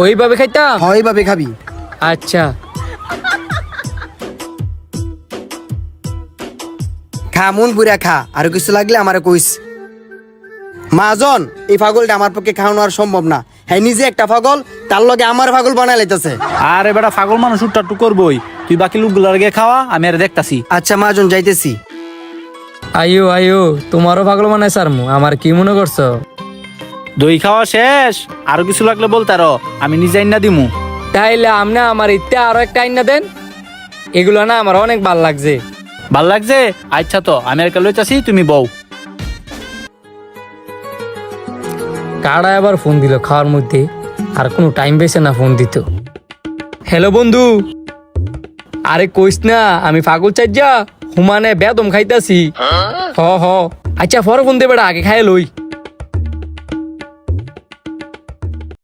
ওইভাবে খাইতাম। ওইভাবে খাবি। আচ্ছা খা মন পুরা খা, আর কিছু লাগলে আমারে কইস। মাজন, এই পাগলটা আমার পক্ষে খাওয়ানো আর সম্ভব না। হ্যাঁ নিজে একটা পাগল, তার লগে আমার পাগল বানাই লাইতেছে। আরে বেটা পাগল মানুষ উট্টাট্টু করবই, তুই বাকি লোকগুলার গিয়ে খাওয়া, আমি আর দেখতাছি। আচ্ছা মাজন, যাইতেছি। আইও আইও, তোমারও পাগল বানাই সারমু, আমার কি মনে করছো? দই খাওয়া শেষ, আরো কিছু লাগলে বলতারো, আমি নিজে আইনা দিমু। তাইলে আমনে আমার ইত্যা আরো একটা আইনা দেন, এগুলো না আমার অনেক ভাল লাগছে। ভাল লাগছে? আচ্ছা তো আমি আর লইতাছি, তুমি বউ। কারা আবার ফোন দিল খাওয়ার মধ্যে, আর কোনো টাইম পেয়েছে না ফোন দিত। হ্যালো বন্ধু, আরে কইস না আমি পাগল চাইজা হুমানে বেদম খাইতাছি। হ হ, আচ্ছা পরে ফোন দেবে, আগে খাই লই।